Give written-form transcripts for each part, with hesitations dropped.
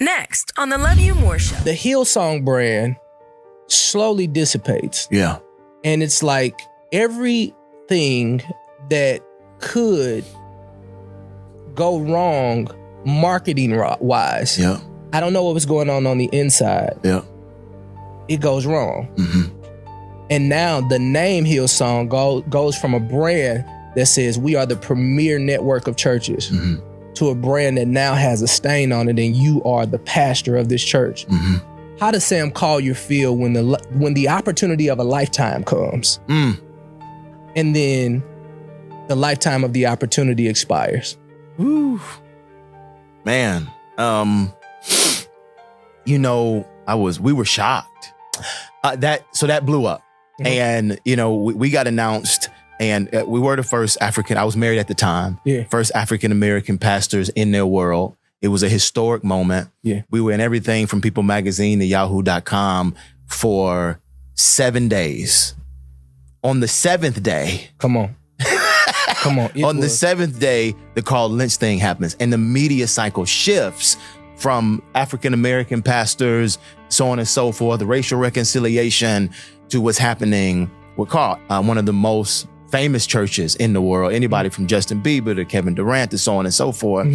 Next on the Love You More Show. The Hillsong brand slowly dissipates. Yeah. And it's like everything that could go wrong marketing wise. Yeah. I don't know what was going on the inside. Yeah. It goes wrong. Mm-hmm. And now the name Hillsong goes from a brand that says we are the premier network of churches to a brand that now has a stain on it and you are the pastor of this church. How does Sam Collier feel when the opportunity of a lifetime comes and then the lifetime of the opportunity expires? Woo. Man, we were shocked. That blew up. And, we got announced and we were the first I was married at the time, first African-American pastors in their world. It was a historic moment. Yeah. We were in everything from People Magazine to Yahoo.com for 7 days. On the seventh day. Come on. On the seventh day, the Carl Lentz thing happens and the media cycle shifts from African-American pastors, so on and so forth, the racial reconciliation to what's happening with Carl, one of the most famous churches in the world, anybody from Justin Bieber to Kevin Durant to so on and so forth.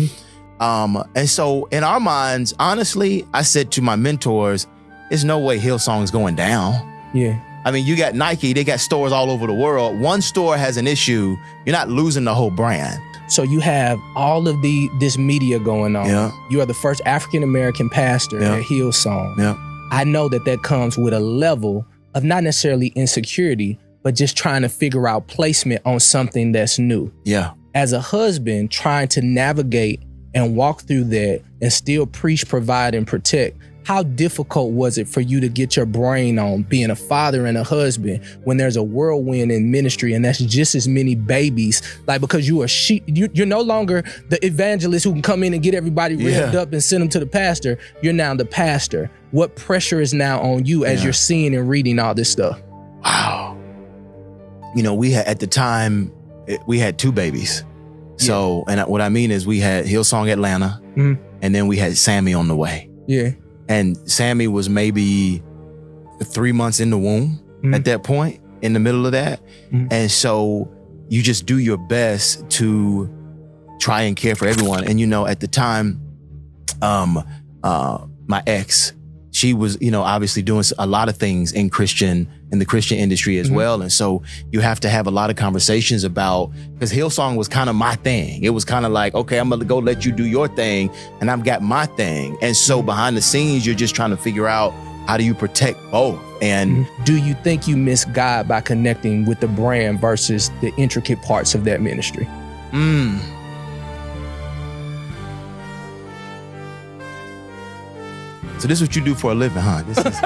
And so in our minds, honestly, I said to my mentors, there's no way Hillsong's going down. Yeah. I mean, you got Nike, they got stores all over the world. One store has an issue, you're not losing the whole brand. So you have all of this media going on. Yeah. You are the first African-American pastor at Hillsong. Yeah. I know that comes with a level of not necessarily insecurity, but just trying to figure out placement on something that's new. Yeah. As a husband, trying to navigate and walk through that and still preach, provide, and protect. How difficult was it for you to get your brain on being a father and a husband when there's a whirlwind in ministry and that's just as many babies? Like, because you're no longer the evangelist who can come in and get everybody revved up and send them to the pastor. You're now the pastor. What pressure is now on you as you're seeing and reading all this stuff? Wow. We had, at the time, we had 2 babies. So, and what I mean is we had Hillsong Atlanta and then we had Sammy on the way. Yeah. And Sammy was maybe 3 months in the womb at that point, in the middle of that. And so you just do your best to try and care for everyone. And, at the time, my ex, she was, obviously doing a lot of things in the Christian industry as well. And so you have to have a lot of conversations about, because Hillsong was kind of my thing. It was kind of like, okay, I'm going to go let you do your thing and I've got my thing. And so behind the scenes, you're just trying to figure out how do you protect both? And do you think you miss God by connecting with the brand versus the intricate parts of that ministry? So this is what you do for a living, huh? This is...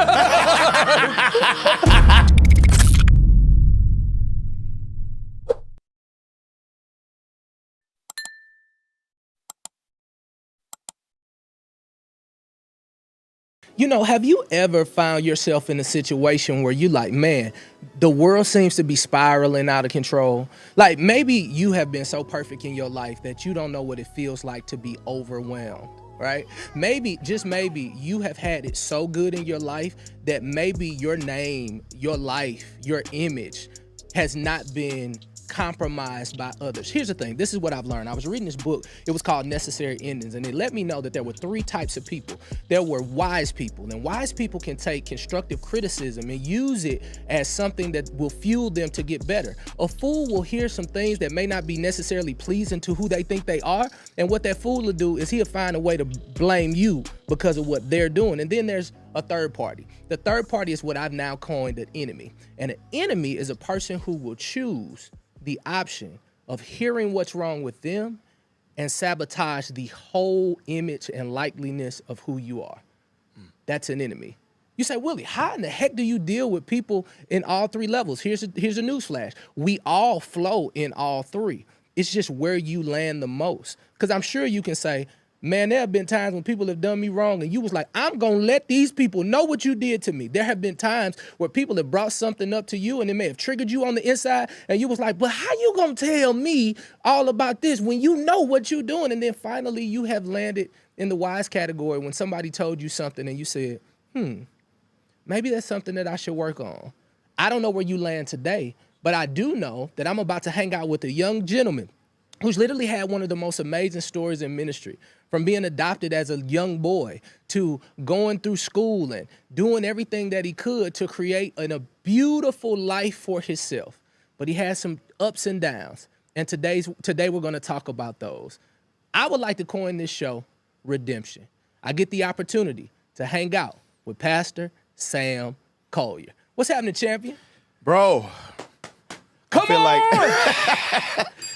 Have you ever found yourself in a situation where you like, man, the world seems to be spiraling out of control? Like maybe you have been so perfect in your life that you don't know what it feels like to be overwhelmed. Right? Maybe, just maybe, you have had it so good in your life that maybe your name, your life, your image has not been compromised by others. Here's the thing. This is what I've learned. I was reading this book. It was called Necessary Endings, and it let me know that there were 3 types of people. There were wise people, and wise people can take constructive criticism and use it as something that will fuel them to get better. A fool will hear some things that may not be necessarily pleasing to who they think they are, and what that fool will do is he'll find a way to blame you because of what they're doing. And then there's a third party. The third party is what I've now coined an enemy. And an enemy is a person who will choose the option of hearing what's wrong with them and sabotage the whole image and likeliness of who you are. That's an enemy. You say, Willie, how in the heck do you deal with people in all 3 levels? Here's a newsflash. We all flow in all 3. It's just where you land the most. Because I'm sure you can say, man, there have been times when people have done me wrong and you was like, I'm going to let these people know what you did to me. There have been times where people have brought something up to you and it may have triggered you on the inside and you was like, but how you going to tell me all about this when you know what you're doing? And then finally you have landed in the wise category when somebody told you something and you said, maybe that's something that I should work on? I don't know where you land today, but I do know that I'm about to hang out with a young gentleman who's literally had one of the most amazing stories in ministry, from being adopted as a young boy to going through school and doing everything that he could to create a beautiful life for himself. But he has some ups and downs, and today we're going to talk about those. I would like to coin this show Redemption. I get the opportunity to hang out with Pastor Sam Collier. What's happening, champion? Bro, Come feel on!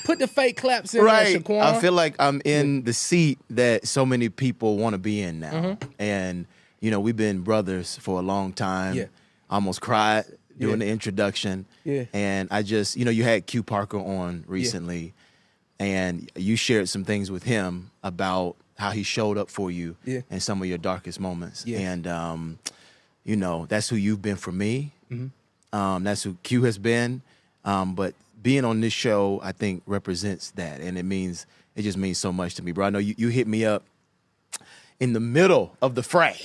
Put the fake claps in right. there, Shaquan. I feel like I'm in the seat that so many people want to be in now. And, you know, we've been brothers for a long time. Yeah. Almost cried doing the introduction. Yeah. And I just, you know, you had Q Parker on recently, and you shared some things with him about how he showed up for you in some of your darkest moments. Yeah. And, you know, that's who you've been for me. That's who Q has been. But being on this show, I think, represents that. And it just means so much to me, bro. I know you hit me up in the middle of the fray.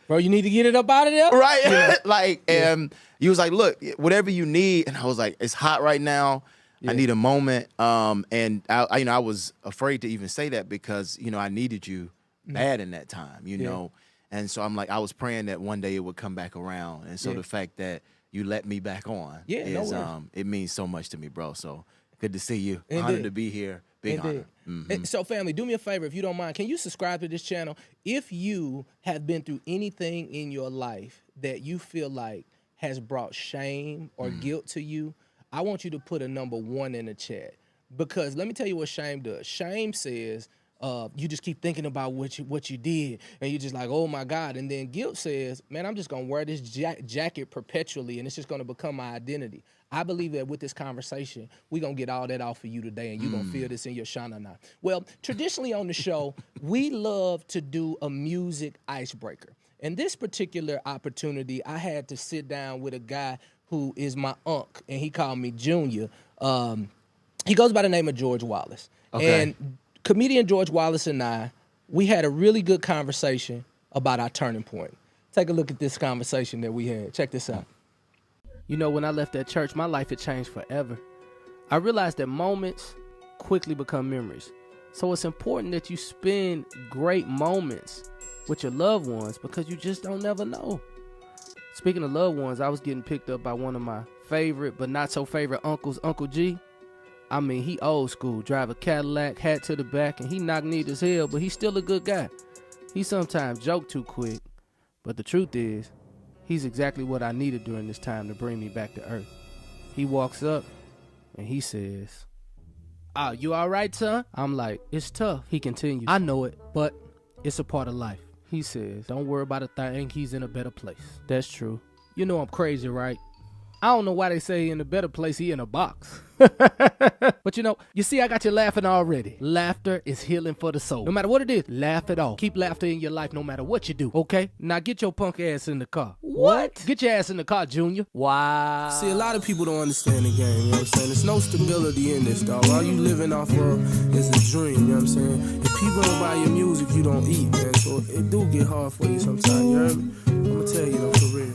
Bro, you need to get it up out of there? Right. Yeah. And you was like, look, whatever you need. And I was like, it's hot right now. I need a moment. And I was afraid to even say that because, you know, I needed you bad in that time, you know. And so I'm like, I was praying that one day it would come back around. And so the fact that you let me back on is it means so much to me, bro. So good to see you. Indeed. Honored to be here. Big honor. So, family, do me a favor, if you don't mind. Can you subscribe to this channel? If you have been through anything in your life that you feel like has brought shame or guilt to you, I want you to put a number 1 in the chat. Because let me tell you what shame does. Shame says you just keep thinking about what you did, and you're just like, oh my God. And then guilt says, man, I'm just gonna wear this jacket perpetually, and it's just gonna become my identity. I believe that with this conversation, we're gonna get all that off for you today, and you're gonna feel this in your shana. Well, traditionally on the show, we love to do a music icebreaker. And this particular opportunity, I had to sit down with a guy who is my unc, and he called me Junior. He goes by the name of George Wallace. Okay. And comedian George Wallace and we had a really good conversation about our turning point. Take a look at this conversation that we had. Check this out. You know, when I left that church, my life had changed forever. I realized that moments quickly become memories. So it's important that you spend great moments with your loved ones because you just don't never know. Speaking of loved ones, I was getting picked up by one of my favorite but not so favorite uncles, Uncle G. I mean, he old school, drive a Cadillac, hat to the back, and he knock-kneed as hell, but he's still a good guy. He sometimes joke too quick, but the truth is, he's exactly what I needed during this time to bring me back to earth. He walks up, and he says, you all right, son? I'm like, it's tough. He continues, I know it, but it's a part of life. He says, don't worry about a thing, he's in a better place. That's true. You know I'm crazy, right? I don't know why they say in a better place, he in a box. But you see, I got you laughing already. Laughter is healing for the soul. No matter what it is, laugh it off. Keep laughter in your life no matter what you do, okay? Now get your punk ass in the car. What? Get your ass in the car, Junior. Wow. See, a lot of people don't understand the game, you know what I'm saying? There's no stability in this, dog. All you living off of is a dream, you know what I'm saying? If people don't buy your music, you don't eat, man. So it do get hard for you sometimes, you heard me? I'm gonna tell you though, for real.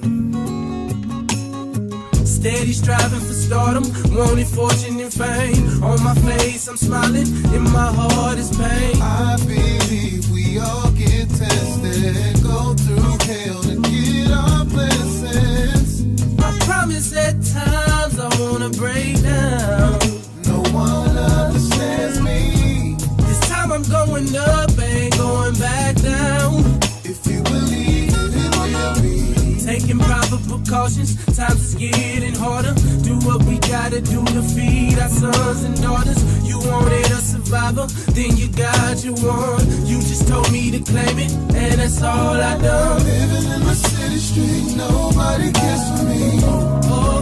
Steady striving for stardom, wanting fortune and fame. On my face I'm smiling, in my heart is pain. I believe we all get tested, go through hell to get our blessings. I promise at times I wanna break down. No one understands me. This time I'm going up, ain't going back down. If you believe it will be. Taking proper precautions, times is getting harder. Do what we gotta do to feed our sons and daughters. You wanted a survivor, then you got your one. You just told me to claim it, and that's all I done. Living in my city street, nobody cares for me. Oh,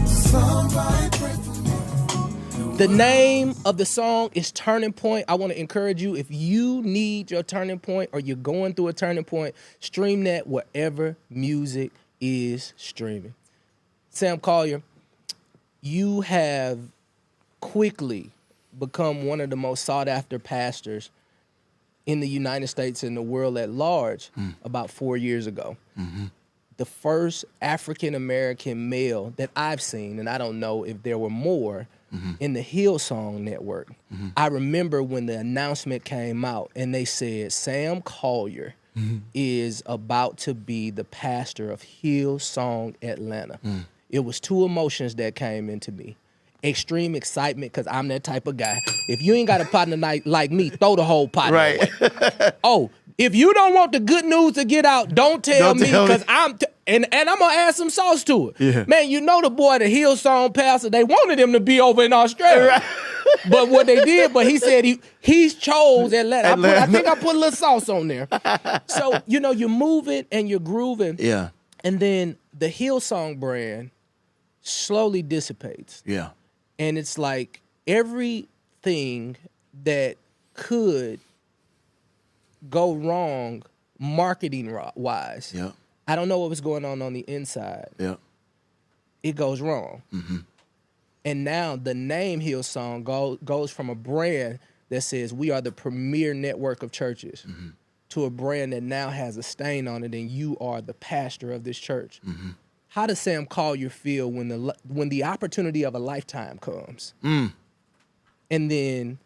Somebody pray for me. The name of the song is Turning Point. I want to encourage you, if you need your turning point or you're going through a turning point, stream that wherever music is streaming. Sam Collier, you have quickly become one of the most sought after pastors in the United States and the world at large about 4 years ago. The first African-American male that I've seen, and I don't know if there were more, in the Hillsong network. I remember when the announcement came out and they said Sam Collier is about to be the pastor of Hillsong Atlanta. It was two emotions that came into me. Extreme excitement, because I'm that type of guy. If you ain't got a partner like me, throw the whole pot away. Oh, if you don't want the good news to get out, don't tell me, because and I'm gonna add some sauce to it. Yeah. Man, you know the boy, the Hillsong pastor, they wanted him to be over in Australia. Right. But what they did, he said he chose Atlanta. I think I put a little sauce on there. So, you're moving and you're grooving. Yeah. And then the Hillsong brand slowly dissipates. Yeah. And it's like everything that could go wrong marketing-wise. Yeah. I don't know what was going on the inside. Yeah. It goes wrong. And now the name Hillsong goes from a brand that says we are the premier network of churches to a brand that now has a stain on it and you are the pastor of this church. How does Sam Collier feel when the opportunity of a lifetime comes and then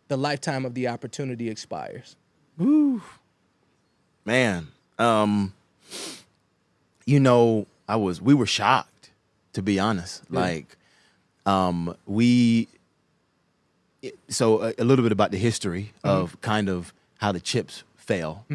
the lifetime of the opportunity expires? Woo. Man, we were shocked, to be honest. Yeah. So a little bit about the history of kind of how the chips fell.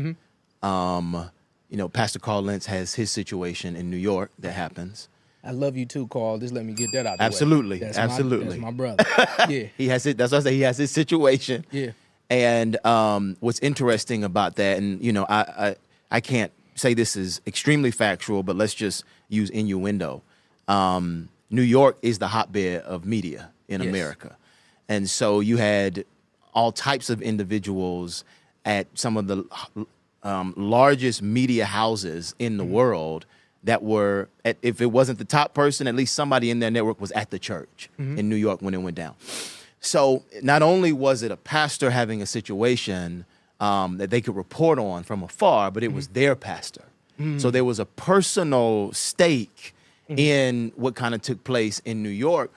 Pastor Carl Lentz has his situation in New York that happens. I love you too, Carl. Just let me get that out. Absolutely, that's absolutely. That's my brother. Yeah, he has it. That's why I say he has his situation. Yeah. And what's interesting about that, and I can't say this is extremely factual, but let's just use innuendo. New York is the hotbed of media in America. And so you had all types of individuals at some of the largest media houses in the world that were, if it wasn't the top person, at least somebody in their network was at the church in New York when it went down. So not only was it a pastor having a situation that they could report on from afar, but it was their pastor. So there was a personal stake in what kind of took place in New York.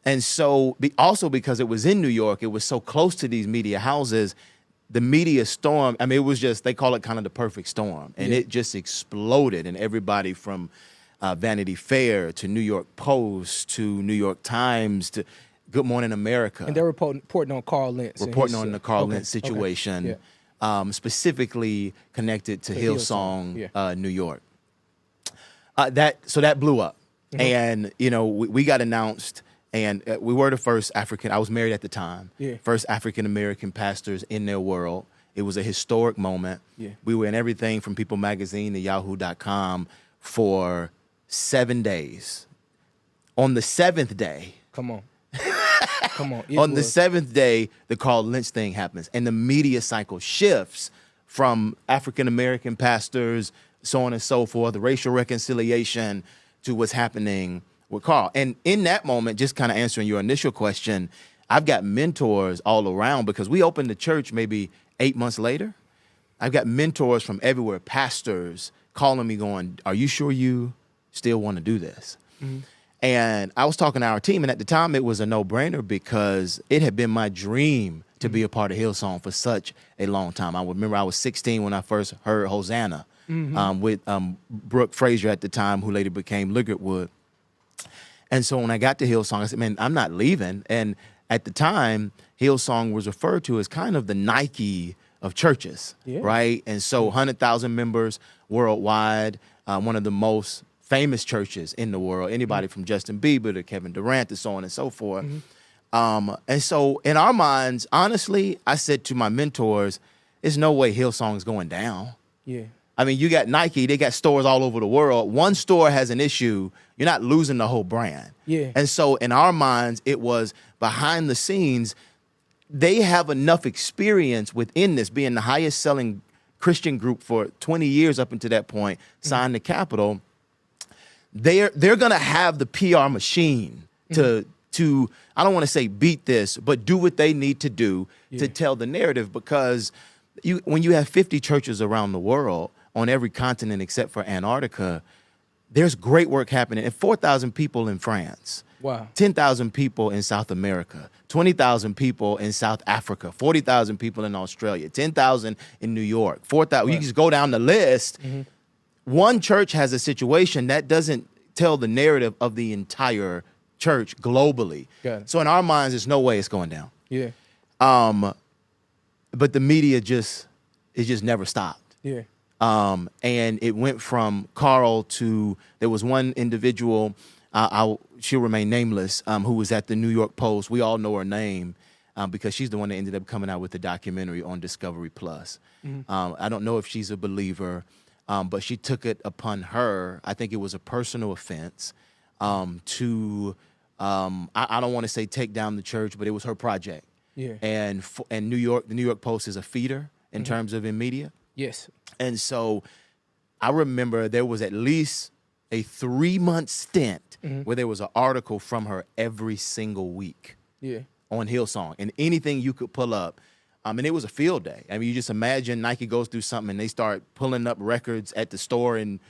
And so also because it was in New York, it was so close to these media houses, the media storm, it was just, they call it kind of the perfect storm. And it just exploded. And everybody from Vanity Fair to New York Post to New York Times to Good Morning America. And they're reporting on Carl Lentz. Reporting on the Carl Lentz situation, specifically connected to Hillsong, New York. So that blew up. And, we got announced, and we were the first I was married at the time, first African-American pastors in their world. It was a historic moment. We were in everything from People Magazine to Yahoo.com for 7 days. On the seventh day. Come on. On the seventh day, the Carl Lentz thing happens. And the media cycle shifts from African-American pastors, so on and so forth, the racial reconciliation, to what's happening with Carl. And in that moment, just kind of answering your initial question, I've got mentors all around because we opened the church maybe 8 months later. I've got mentors from everywhere, pastors calling me going, are you sure you still want to do this? And I was talking to our team, and at the time it was a no-brainer because it had been my dream to be a part of Hillsong for such a long time. I remember I was 16 when I first heard Hosanna with Brooke Frazier at the time, who later became Ligertwood. And so when I got to Hillsong, I said, man, I'm not leaving. And at the time, Hillsong was referred to as kind of the Nike of churches, right? And so 100,000 members worldwide, one of the most famous churches in the world, anybody from Justin Bieber to Kevin Durant to so on and so forth. And so in our minds, honestly, I said to my mentors, there's no way Hillsong's going down. You got Nike, they got stores all over the world. One store has an issue, you're not losing the whole brand. And so in our minds, it was behind the scenes, they have enough experience within this, being the highest selling Christian group for 20 years up until that point, signed to Capitol. They're going to have the PR machine to to, I don't want to say beat this, but do what they need to do to tell the narrative, because when you have 50 churches around the world on every continent except for Antarctica, there's great work happening. And 4,000 people in France. Wow. 10,000 people in South America, 20,000 people in South Africa, 40,000 people in Australia, 10,000 in New York, 4,000. Right. You just go down the list. Mm-hmm. One church has a situation that doesn't tell the narrative of the entire church globally. So in our minds, there's no way it's going down. Yeah. But the media just never stopped. Yeah. And it went from Carl to, there was one individual, she'll remain nameless, who was at the New York Post. We all know her name because she's the one that ended up coming out with the documentary on Discovery Plus. Mm-hmm. I don't know if she's a believer, but she took it upon her, I think it was a personal offense, to, I don't want to say take down the church, but it was her project. Yeah. And the New York Post is a feeder in terms of in media. Yes. And so I remember there was at least a 3-month stint where there was an article from her every single week on Hillsong, and anything you could pull up. And it was a field day. I mean, you just imagine Nike goes through something and they start pulling up records at the store in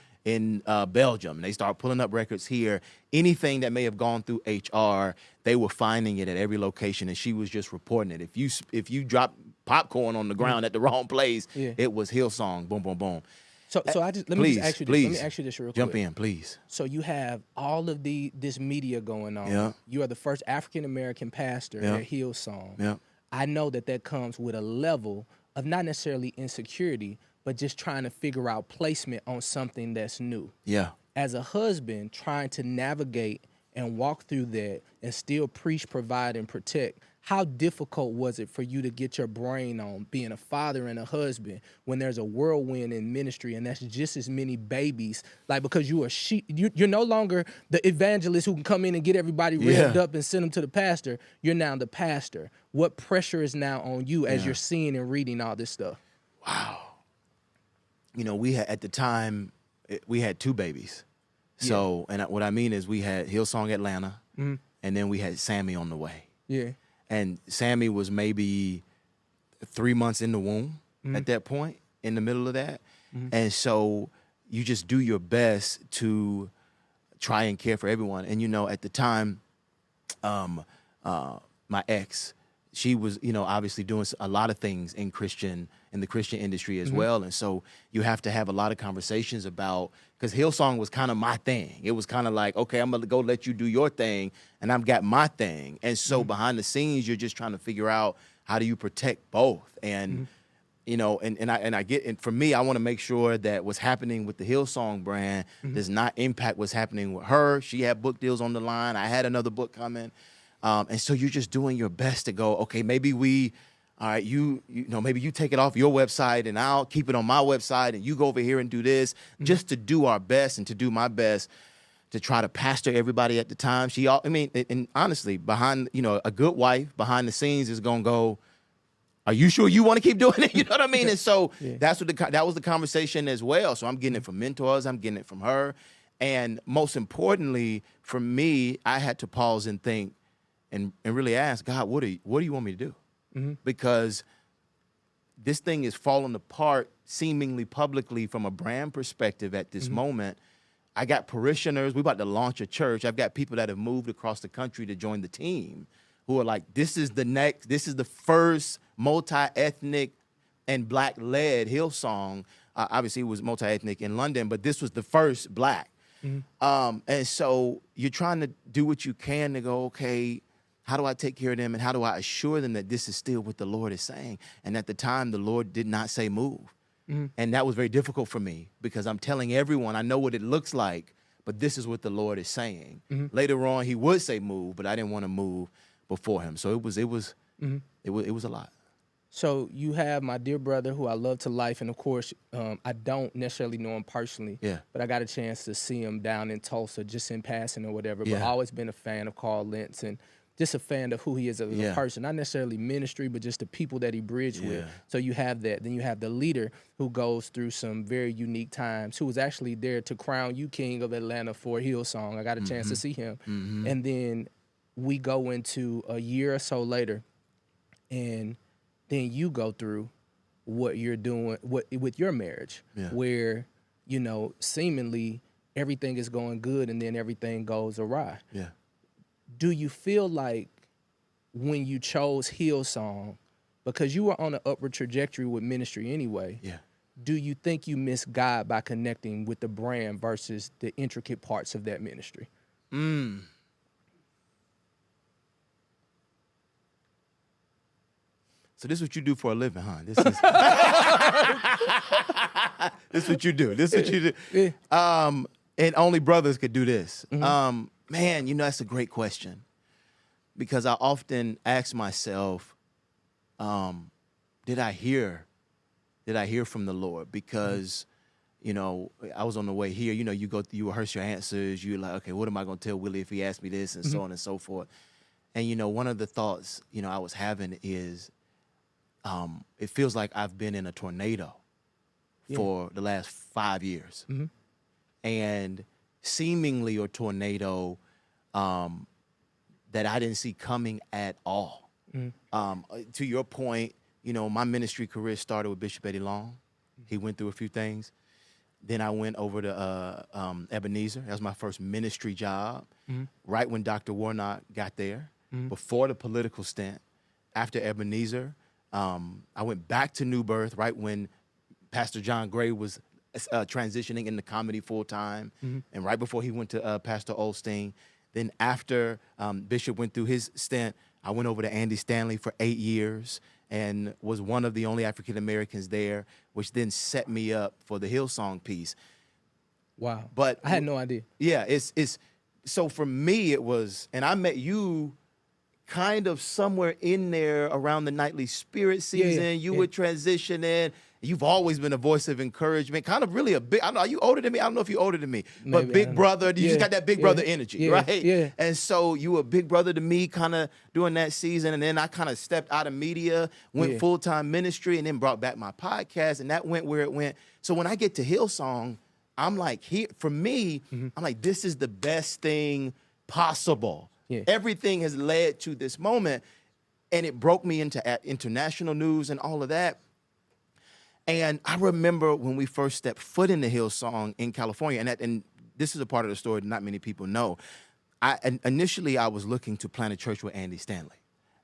Belgium. They start pulling up records here. Anything that may have gone through HR, they were finding it at every location, and she was just reporting it. If you drop popcorn on the ground at the wrong place, it was Hillsong. Boom, boom, boom. So let me ask you this real quick. Jump in, please. So you have all of this media going on. Yeah. You are the first African American pastor at Hillsong. Yeah. I know that comes with a level of not necessarily insecurity, but just trying to figure out placement on something that's new. Yeah. As a husband, trying to navigate and walk through that and still preach, provide, and protect, how difficult was it for you to get your brain on being a father and a husband when there's a whirlwind in ministry and that's just as many babies? Like, because you're no longer the evangelist who can come in and get everybody revved up and send them to the pastor. You're now the pastor. What pressure is now on you as you're seeing and reading all this stuff? Wow. You know, we had, at the time, we had 2 babies. So, and what I mean is we had Hillsong Atlanta, and then we had Sammy on the way. Yeah. And Sammy was maybe 3 months in the womb at that point, in the middle of that. And so you just do your best to try and care for everyone. And, you know, at the time, my ex, she was, you know, obviously doing a lot of things in the Christian industry as well. And so you have to have a lot of conversations about, because Hillsong was kind of my thing. It was kind of like, okay, I'm going to go let you do your thing, and I've got my thing. And so behind the scenes, you're just trying to figure out, how do you protect both? And, you know, and for me, I want to make sure that what's happening with the Hillsong brand does not impact what's happening with her. She had book deals on the line. I had another book coming. And so you're just doing your best to go, okay, maybe all right, you know, maybe you take it off your website and I'll keep it on my website, and you go over here and do this, just to do our best and to do my best to try to pastor everybody at the time. And honestly, behind, you know, a good wife behind the scenes is going to go, are you sure you want to keep doing it? You know what I mean? And so that was the conversation as well. So I'm getting it from mentors. I'm getting it from her. And most importantly, for me, I had to pause and think and really ask, God, what do you want me to do? Because this thing is falling apart seemingly publicly from a brand perspective at this moment. I got parishioners. We're about to launch a church. I've got people that have moved across the country to join the team who are like, this is the first multi-ethnic and Black-led Hillsong. Obviously, it was multi-ethnic in London, but this was the first Black. And so you're trying to do what you can to go, okay, how do I take care of them, and how do I assure them that this is still what the Lord is saying? And at the time, the Lord did not say move. And that was very difficult for me, because I'm telling everyone, I know what it looks like, but this is what the Lord is saying. Later on, he would say move, but I didn't want to move before him. So it was a lot. So you have my dear brother, who I love to life, and of course, I don't necessarily know him personally, but I got a chance to see him down in Tulsa, just in passing or whatever. But I've always been a fan of Carl Lentz, and just a fan of who he is as a person, not necessarily ministry, but just the people that he bridged with. So you have that. Then you have the leader who goes through some very unique times, who was actually there to crown you king of Atlanta for Hillsong. I got a chance to see him. And then we go into a year or so later, and then you go through what you're doing with your marriage, where, you know, seemingly everything is going good and then everything goes awry. Yeah. Do you feel like when you chose Hillsong, because you were on an upward trajectory with ministry anyway, do you think you missed God by connecting with the brand versus the intricate parts of that ministry? So this is what you do for a living, huh? This is this is what you do. This is what you do. And only brothers could do this. Man, you know, that's a great question. Because I often ask myself, did I hear from the Lord? Because, you know, I was on the way here, you know, you rehearse your answers. You're like, okay, what am I going to tell Willie if he asks me this, and so on and so forth. And, you know, one of the thoughts, you know, I was having is, it feels like I've been in a tornado for the last 5 years. And seemingly a tornado that I didn't see coming at all. To your point, you know, my ministry career started with Bishop Eddie Long. He went through a few things. Then I went over to Ebenezer. That was my first ministry job. Right when Dr. Warnock got there, before the political stint. After Ebenezer, I went back to New Birth right when Pastor John Gray was transitioning into comedy full time, and right before he went to Pastor Osteen. Then after Bishop went through his stint, I went over to Andy Stanley for 8 years and was one of the only African Americans there, which then set me up for the Hillsong piece. Wow! But I had no idea. Yeah, it's so for me it was, and I met you kind of somewhere in there around the Nightly Spirit season. You were transitioning. You've always been a voice of encouragement, kind of really a big, I don't know, are you older than me? I don't know if you're older than me, but big brother, you just got that big brother energy, right? Yeah. And so you were a big brother to me kind of during that season. And then I kind of stepped out of media, went full-time ministry, and then brought back my podcast, and that went where it went. So when I get to Hillsong, I'm like, for me, I'm like, this is the best thing possible. Everything has led to this moment, and it broke me into international news and all of that. And I remember when we first stepped foot into Hillsong in California, and this is a part of the story that not many people know. Initially, I was looking to plant a church with Andy Stanley.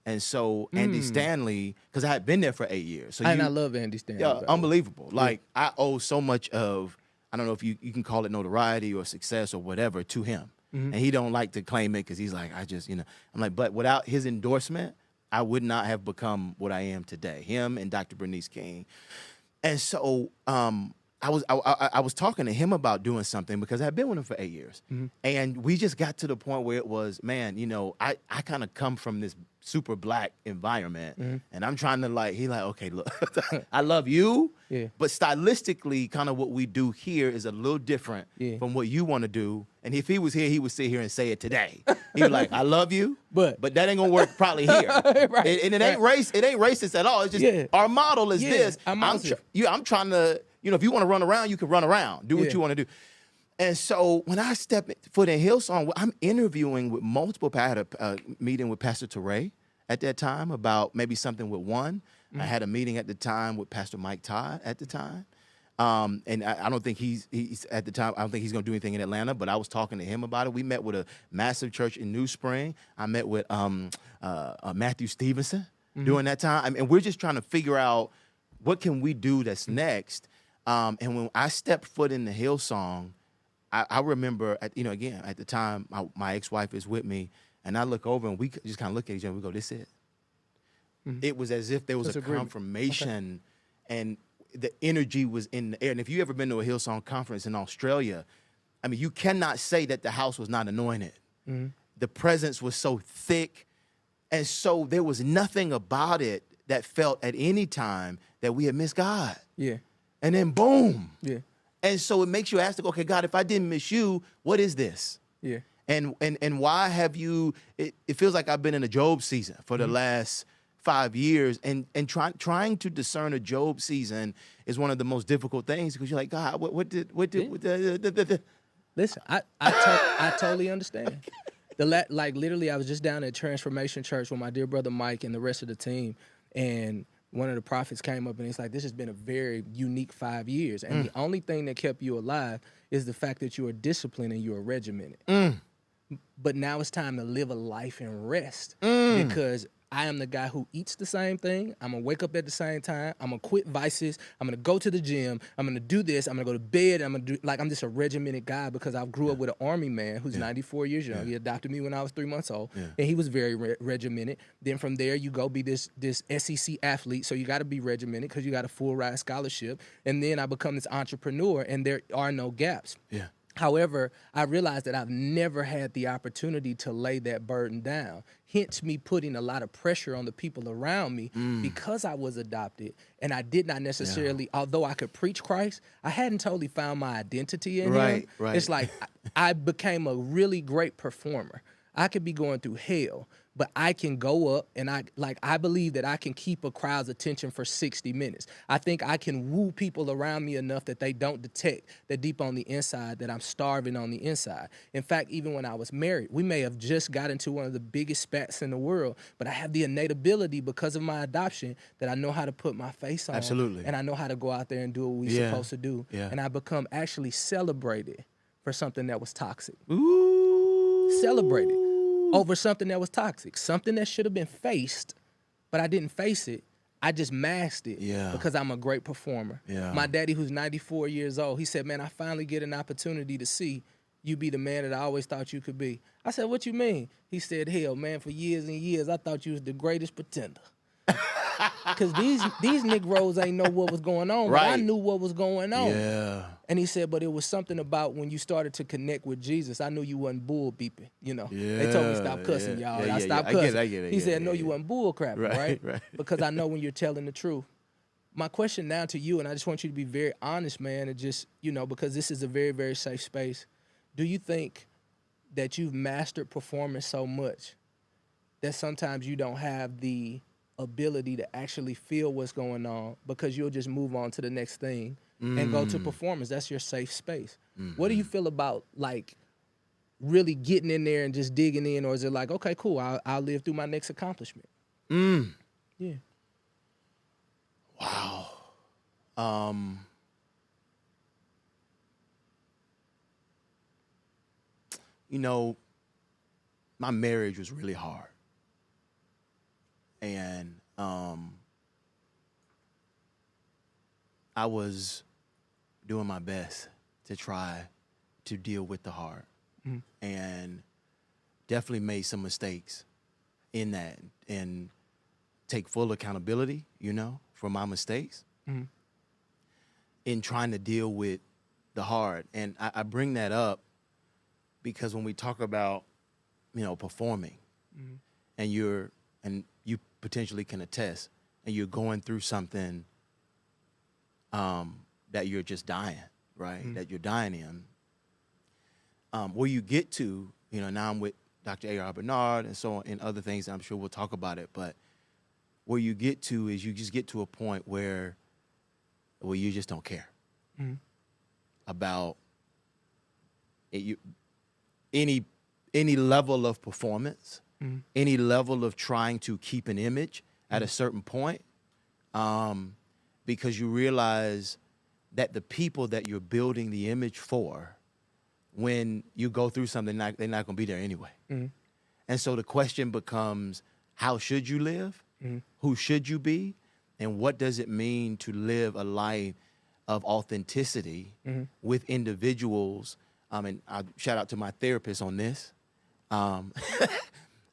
And so Andy Stanley, because I had been there for 8 years. So I love Andy Stanley. Yeah, unbelievable. Like, I owe so much of, I don't know if you can call it notoriety or success or whatever, to him. And he don't like to claim it because he's like, I'm like, but without his endorsement, I would not have become what I am today. Him and Dr. Bernice King. And so I was talking to him about doing something because I had been with him for 8 years. And we just got to the point where it was, man, you know, I kind of come from this super black environment. And I'm trying to he's like, okay, look, I love you. But stylistically, kind of what we do here is a little different from what you want to do. And if he was here, he would sit here and say it today. He was like, I love you, but that ain't gonna work probably here. And it ain't racist at all. It's just our model is this. I'm trying to, you know, if you want to run around, you can run around. Do what you want to do. And so when I step foot in Hillsong, I'm interviewing with multiple. I had a meeting with Pastor Teray at that time about maybe something with one. I had a meeting at the time with Pastor Mike Todd at the time. And I don't think he's at the time, I don't think he's going to do anything in Atlanta, but I was talking to him about it. We met with a massive church in New Spring. I met with Matthew Stevenson during that time. And we're just trying to figure out what can we do that's next. And when I stepped foot in the Hillsong, I remember, at the time, my ex-wife is with me, and I look over and we just kind of look at each other and we go, this is it. It was as if there was a confirmation, and the energy was in the air. And if you ever been to a Hillsong conference in Australia, I mean, you cannot say that the house was not anointed. The presence was so thick, and so there was nothing about it that felt at any time that we had missed God. And then boom. And so it makes you ask, okay, God, if I didn't miss you, what is this? And why have you, it feels like I've been in a Job season for the last 5 years, and trying to discern a Job season is one of the most difficult things, because you're like, God, what did Listen, I totally understand. Like literally, I was just down at Transformation Church with my dear brother Mike and the rest of the team, and one of the prophets came up and he's like, "This has been a very unique 5 years, and the only thing that kept you alive is the fact that you are disciplined and you are regimented. But now it's time to live a life in rest because I am the guy who eats the same thing. I'm gonna wake up at the same time. I'm gonna quit vices. I'm gonna go to the gym. I'm gonna do this. I'm gonna go to bed. I'm just a regimented guy because I grew up with an army man who's 94 years young. He adopted me when I was 3 months old, and he was very regimented. Then from there, you go be this SEC athlete. So you got to be regimented because you got a full ride scholarship. And then I become this entrepreneur, and there are no gaps. Yeah. However, I realized that I've never had the opportunity to lay that burden down. Hence me putting a lot of pressure on the people around me because I was adopted. And I did not necessarily, although I could preach Christ, I hadn't totally found my identity in him. Right. It's like I became a really great performer. I could be going through hell, but I can go up and I believe that I can keep a crowd's attention for 60 minutes. I think I can woo people around me enough that they don't detect that deep on the inside that I'm starving on the inside. In fact, even when I was married, we may have just got into one of the biggest spats in the world, but I have the innate ability because of my adoption that I know how to put my face on. Absolutely. And I know how to go out there and do what we're supposed to do. Yeah. And I become actually celebrated for something that was toxic. Celebrated over something that was toxic, something that should have been faced, but I didn't face it. I just masked it because I'm a great performer. Yeah. My daddy, who's 94 years old, he said, "Man, I finally get an opportunity to see you be the man that I always thought you could be." I said, "What you mean?" He said, "Hell, man, for years and years, I thought you was the greatest pretender." Because these Negroes ain't know what was going on, but I knew what was going on. Yeah. And he said, but it was something about when you started to connect with Jesus, I knew you wasn't bull beeping, you know. Yeah. They told me stop cussing, y'all. I stopped cussing. I get it. He said, no, you wasn't bull crapping, right? Because I know when you're telling the truth. My question now to you, and I just want you to be very honest, man, and just, you know, because this is a very, very safe space. Do you think that you've mastered performance so much that sometimes you don't have the ability to actually feel what's going on because you'll just move on to the next thing and go to performance? That's your safe space. What do you feel about, like, really getting in there and just digging in, or is it like, okay, cool, I'll live through my next accomplishment? Yeah. Wow. You know, my marriage was really hard. And I was doing my best to try to deal with the hard, and definitely made some mistakes in that and take full accountability, you know, for my mistakes in trying to deal with the hard. And I bring that up because when we talk about, you know, performing and you potentially can attest, and you're going through something that you're just dying, right? That you're dying in. Where you get to, you know, now I'm with Dr. A.R. Bernard and so on and other things, I'm sure we'll talk about it, but where you get to is you just get to a point where you just don't care about it, any level of performance, any level of trying to keep an image at a certain point, because you realize that the people that you're building the image for, when you go through something, they're not going to be there anyway. And so the question becomes, how should you live? Who should you be? And what does it mean to live a life of authenticity with individuals? And I shout out to my therapist on this. You know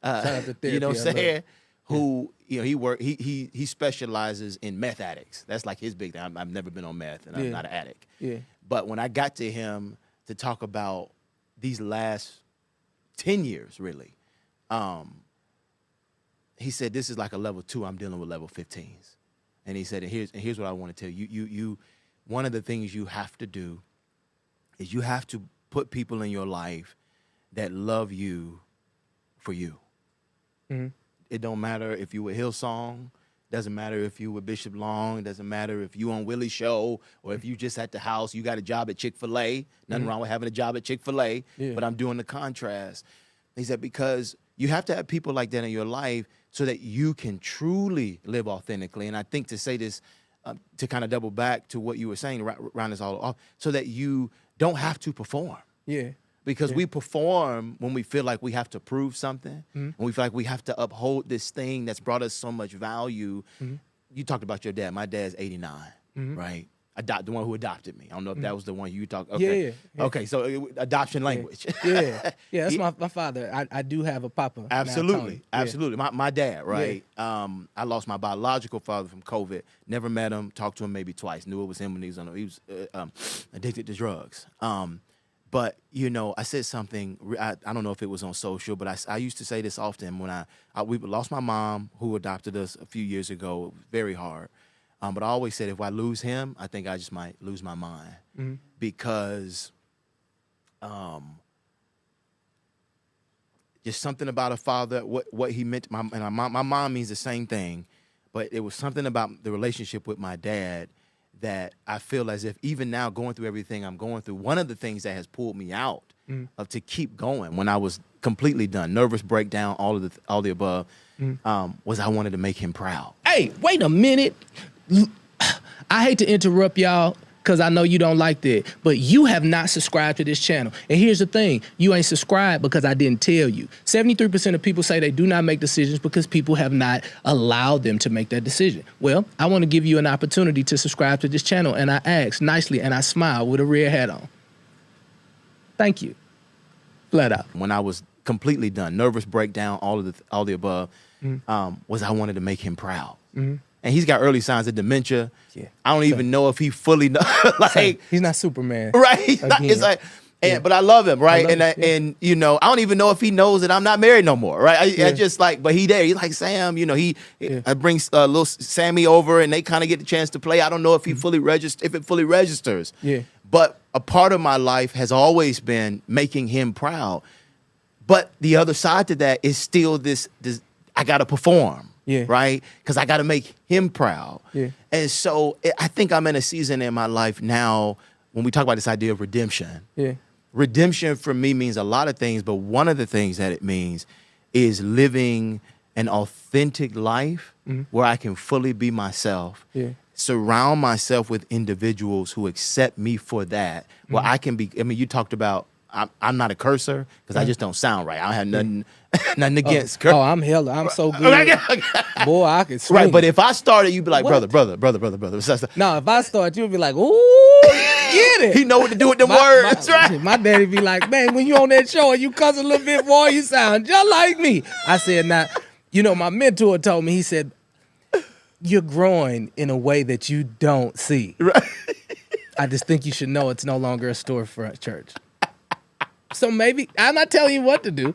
what I'm saying? Who, you know, he specializes in meth addicts. That's like his big thing. I've never been on meth, and I'm not an addict. Yeah. But when I got to him to talk about these last 10 years, really, he said, this is like a level 2. I'm dealing with level 15s. And he said, and here's what I want to tell you. You one of the things you have to do is you have to put people in your life that love you for you. It don't matter if you were Hillsong, doesn't matter if you were Bishop Long, doesn't matter if you on Willie's show, or if you just at the house, you got a job at Chick-fil-A. Nothing wrong with having a job at Chick-fil-A, but I'm doing the contrast. He said, because you have to have people like that in your life so that you can truly live authentically. And I think to say this, to kind of double back to what you were saying, round this all off, so that you don't have to perform. Yeah. Because we perform when we feel like we have to prove something, and we feel like we have to uphold this thing that's brought us so much value. You talked about your dad. My dad's 89, right? The one who adopted me. I don't know if that was the one you talked. Okay. Yeah. Okay, so adoption language. Yeah, that's my father. I do have a papa. Absolutely, absolutely. My dad, right? Yeah. I lost my biological father from COVID. Never met him. Talked to him maybe twice. Knew it was him when he was addicted to drugs. But you know, I said something. I don't know if it was on social, but I used to say this often when we lost my mom, who adopted us a few years ago. It was very hard. But I always said, if I lose him, I think I just might lose my mind, because just something about a father, what he meant. My mom means the same thing, but it was something about the relationship with my dad that I feel as if even now, going through everything I'm going through, one of the things that has pulled me out of to keep going when I was completely done, nervous breakdown, all the above, was I wanted to make him proud. Hey, wait a minute. I hate to interrupt y'all because I know you don't like that, but you have not subscribed to this channel. And here's the thing. You ain't subscribed because I didn't tell you. 73% of people say they do not make decisions because people have not allowed them to make that decision. Well, I want to give you an opportunity to subscribe to this channel, and I ask nicely, and I smile with a red hat on. Thank you. Flat out. When I was completely done, nervous breakdown, all the above, was I wanted to make him proud. And he's got early signs of dementia. Yeah. I don't even know if he fully knows. He's not Superman. Right. It's like, but I love him, right? And you know, I don't even know if he knows that I'm not married no more, right? I just like, but he's like, Sam, you know, I bring little Sammy over and they kind of get the chance to play. I don't know if he fully registers. Yeah. But a part of my life has always been making him proud. But the other side to that is still this I got to perform. Yeah. Right? Because I got to make him proud. Yeah. And so I think I'm in a season in my life now when we talk about this idea of redemption. Yeah. Redemption for me means a lot of things, but one of the things that it means is living an authentic life where I can fully be myself. Yeah. Surround myself with individuals who accept me for that. Where I can be, I mean, you talked about I'm not a cursor because I just don't sound right. I don't have nothing against curse. Oh, I'm so good. Boy, I can swing. Right, but if I started, you'd be like, brother. No, if I start, you'd be like, ooh, get it. He know what to do with the words, right? My daddy be like, man, when you on that show and you cuss a little bit more, you sound just like me. I said, now, you know, my mentor told me, he said, you're growing in a way that you don't see. Right. I just think you should know it's no longer a storefront church. So maybe, I'm not telling you what to do,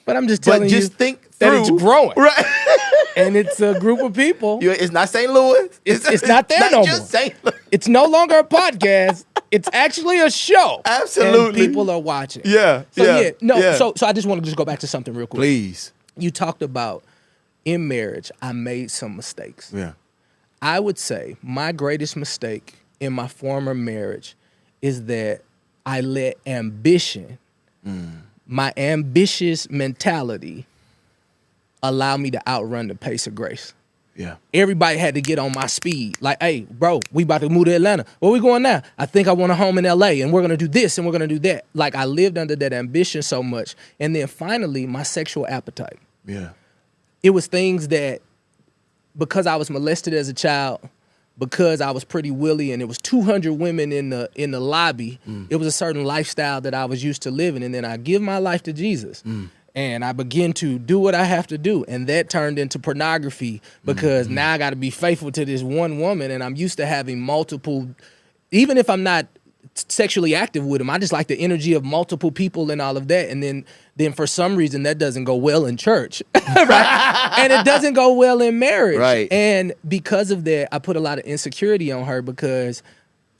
but I'm just telling you think that it's growing. Right. And it's a group of people. It's not St. Louis. It's not there no more. St. Louis. It's no longer a podcast. It's actually a show. Absolutely. And people are watching. Yeah. So I just want to just go back to something real quick. Please. You talked about in marriage, I made some mistakes. Yeah. I would say my greatest mistake in my former marriage is that I let ambition, my ambitious mentality, allow me to outrun the pace of grace. Yeah. Everybody had to get on my speed. Like, hey, bro, we about to move to Atlanta. Where we going now? I think I want a home in LA and we're going to do this and we're going to do that. Like, I lived under that ambition so much. And then finally, my sexual appetite. Yeah. It was things that, because I was molested as a child, because I was pretty Willie and it was 200 women in the lobby, it was a certain lifestyle that I was used to living. And then I give my life to Jesus and I begin to do what I have to do. And that turned into pornography because now I got to be faithful to this one woman. And I'm used to having multiple, even if I'm not sexually active with them, I just like the energy of multiple people and all of that. And then for some reason that doesn't go well in church, right? And it doesn't go well in marriage. Right. And because of that, I put a lot of insecurity on her because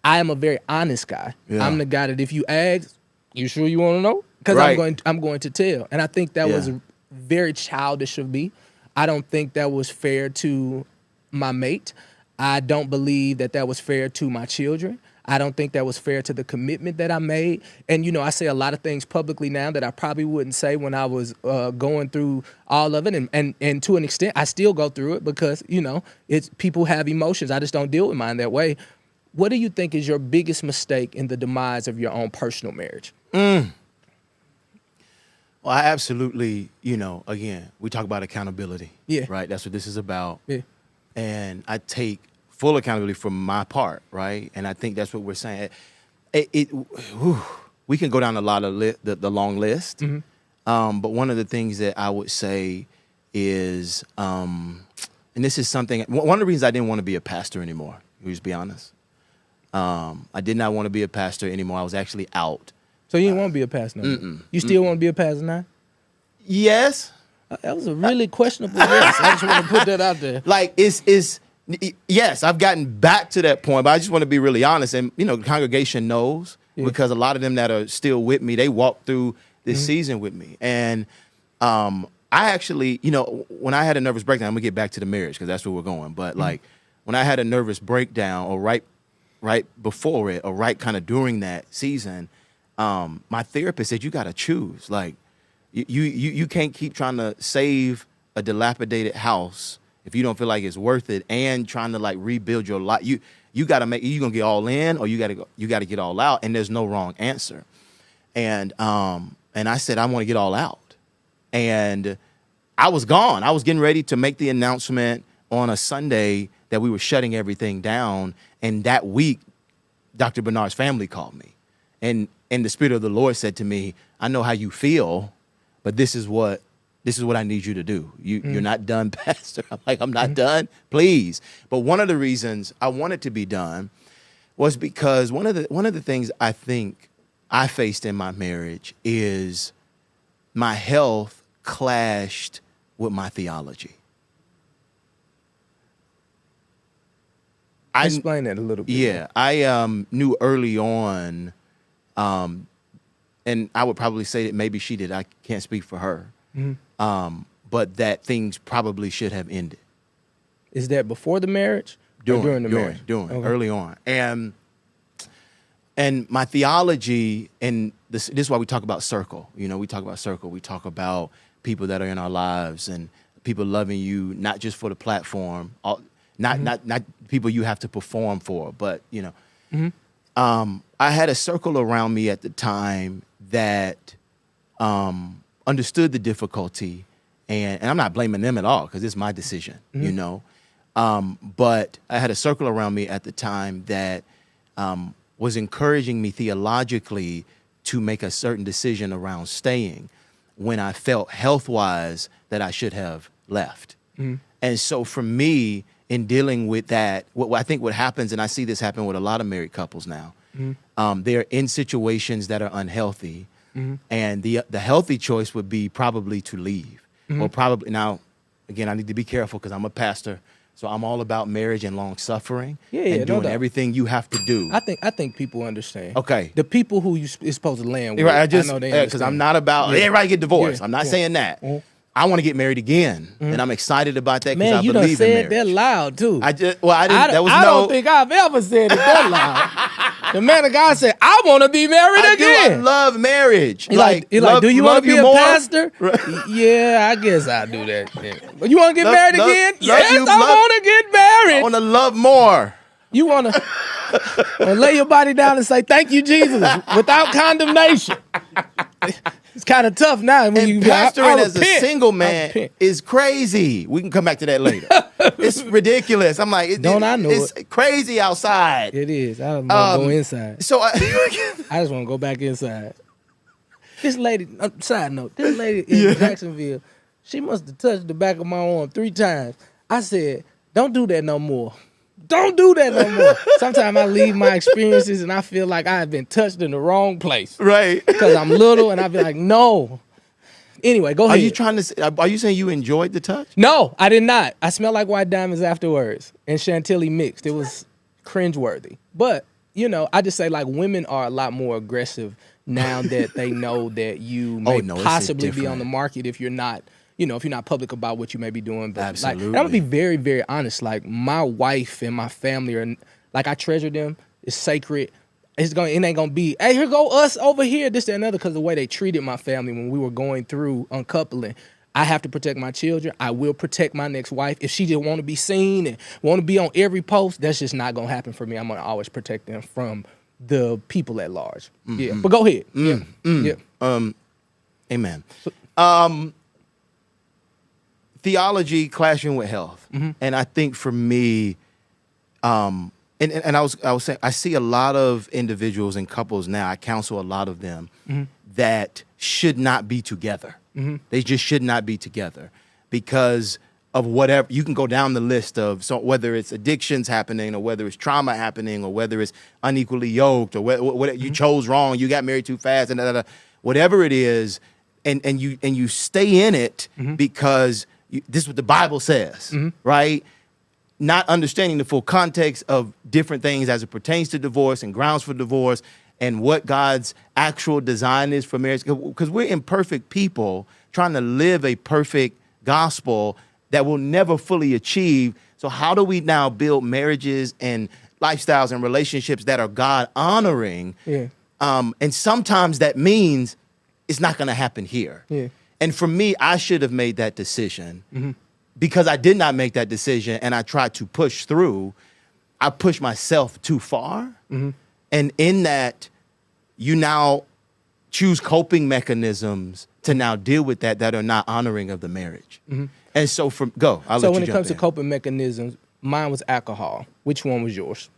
I am a very honest guy. Yeah. I'm the guy that if you ask, you sure you want to know? Because I'm going to tell. And I think that was very childish of me. I don't think that was fair to my mate. I don't believe that was fair to my children. I don't think that was fair to the commitment that I made. And, you know, I say a lot of things publicly now that I probably wouldn't say when I was going through all of it. And to an extent, I still go through it because, you know, it's people have emotions. I just don't deal with mine that way. What do you think is your biggest mistake in the demise of your own personal marriage? Well, I absolutely, you know, again, we talk about accountability. Yeah. Right? That's what this is about. Yeah. And I take full accountability for my part, right? And I think that's what we're saying. We can go down a lot of the long list. Mm-hmm. But one of the things that I would say is, and this is something, one of the reasons I didn't want to be a pastor anymore, to just be honest. I did not want to be a pastor anymore. I was actually out. So you didn't want to be a pastor no? You still want to be a pastor now? Yes. That was a really questionable yes. I just want to put that out there. Like, yes, I've gotten back to that point, but I just want to be really honest. And, you know, the congregation knows because a lot of them that are still with me, they walked through this season with me. And I actually, you know, when I had a nervous breakdown, I'm going to get back to the marriage because that's where we're going. But, like, when I had a nervous breakdown or right before it or right kind of during that season, my therapist said, you got to choose. Like, you can't keep trying to save a dilapidated house if you don't feel like it's worth it, and trying to like rebuild your life. You got to you gonna get all in, or you got to get all out, and there's no wrong answer. And I said I want to get all out, and I was gone. I was getting ready to make the announcement on a Sunday that we were shutting everything down, and that week, Dr. Bernard's family called me, and the Spirit of the Lord said to me, "I know how you feel, but this is what I need you to do. You're not done, Pastor." I'm like, I'm not done, please. But one of the reasons I wanted to be done was because one of the things I think I faced in my marriage is my health clashed with my theology. Explain that a little bit. Yeah, I knew early on, and I would probably say that maybe she did. I can't speak for her. But that things probably should have ended. Is that before the marriage or during the marriage? Okay. Early on. And my theology, and this is why we talk about circle. You know, we talk about circle. We talk about people that are in our lives and people loving you, not just for the platform, not people you have to perform for, but, you know. I had a circle around me at the time that understood the difficulty, and I'm not blaming them at all because it's my decision, you know. But I had a circle around me at the time that was encouraging me theologically to make a certain decision around staying when I felt health-wise that I should have left. And so for me, in dealing with that, I think what happens, and I see this happen with a lot of married couples now, they're in situations that are unhealthy. And the healthy choice would be probably to leave. Or probably, now, again, I need to be careful because I'm a pastor, so I'm all about marriage and long suffering and doing everything you have to do. I think people understand. Okay. The people who is supposed to land with, right, I know they understand. Because I'm not about everybody get divorced. I'm not saying that. I want to get married again, and I'm excited about that because I believe in marriage. Man, you done said that loud too. I didn't. I don't think I've ever said it that loud. The man of God said, "I want to be married again." I love marriage. He's like, do you want to be a pastor? Yeah, I guess I do that. But you want to get married again? Yes, I want to get married. I want to love more. You want to lay your body down and say, "Thank you, Jesus," without condemnation. It's kind of tough now. When you pastoring as a single man is crazy. We can come back to that later. It's ridiculous. I'm like, it's crazy outside. It is. I don't want to go inside. So I just want to go back inside. This lady, side note, this lady in Jacksonville, she must have touched the back of my arm 3 times. I said, "Don't do that no more. Don't do that no more." Sometimes I leave my experiences and I feel like I have been touched in the wrong place. Right. Because I'm little and I be like, no. Anyway, go ahead. Are you saying you enjoyed the touch? No, I did not. I smelled like white diamonds afterwards and Chantilly mixed. It was cringeworthy. But, you know, I just say like women are a lot more aggressive now that they know that you may possibly be on the market if you're not. You know, if you're not public about what you may be doing. But absolutely. Like, I'm going to be very, very honest. Like, my wife and my family are, like, I treasure them. It's sacred. It ain't gonna be, hey, here go us over here, this, that, and other, because the way they treated my family when we were going through uncoupling. I have to protect my children. I will protect my next wife. If she just want to be seen and want to be on every post, that's just not gonna happen for me. I'm gonna always protect them from the people at large. Yeah, but go ahead. Yeah. Amen. Theology clashing with health, and I think for me, and I was saying, I see a lot of individuals and couples now. I counsel a lot of them that should not be together. They just should not be together because of whatever. You can go down the list of, so whether it's addictions happening or whether it's trauma happening or whether it's unequally yoked or what you chose wrong, you got married too fast, and whatever it is, and you stay in it because this is what the Bible says, right? Not understanding the full context of different things as it pertains to divorce and grounds for divorce and what God's actual design is for marriage. Because we're imperfect people trying to live a perfect gospel that we'll never fully achieve. So how do we now build marriages and lifestyles and relationships that are God honoring? Yeah. And sometimes that means it's not going to happen here. Yeah. And for me, I should have made that decision because I did not make that decision and I tried to push through. I pushed myself too far. And in that, you now choose coping mechanisms to now deal with that are not honoring of the marriage. And so when it comes to coping mechanisms, mine was alcohol. Which one was yours?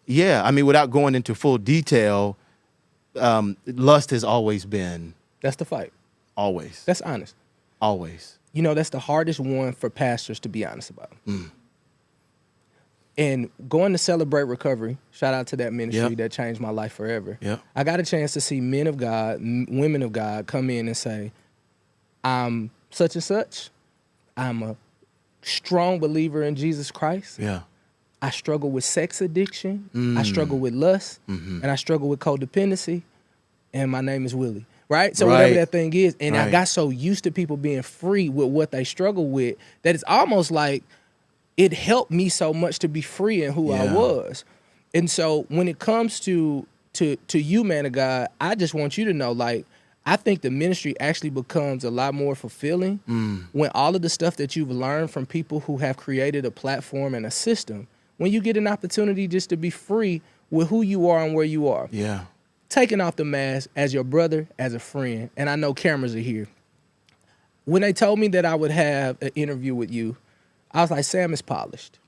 Yeah, I mean, without going into full detail, lust has always been. That's the fight. Always. That's honest. Always. You know, that's the hardest one for pastors to be honest about. And going to Celebrate Recovery, shout out to that ministry that changed my life forever. I got a chance to see men of God, women of God come in and say, I'm such and such. I'm a strong believer in Jesus Christ. I struggle with sex addiction. I struggle with lust. And I struggle with codependency. And my name is Willie. Right? So whatever that thing is. And I got so used to people being free with what they struggle with that it's almost like it helped me so much to be free in who I was. And so when it comes to you, man of God, I just want you to know, like, I think the ministry actually becomes a lot more fulfilling when all of the stuff that you've learned from people who have created a platform and a system, when you get an opportunity just to be free with who you are and where you are. Yeah. Taking off the mask as your brother, as a friend, and I know cameras are here. When they told me that I would have an interview with you, I was like, Sam is polished.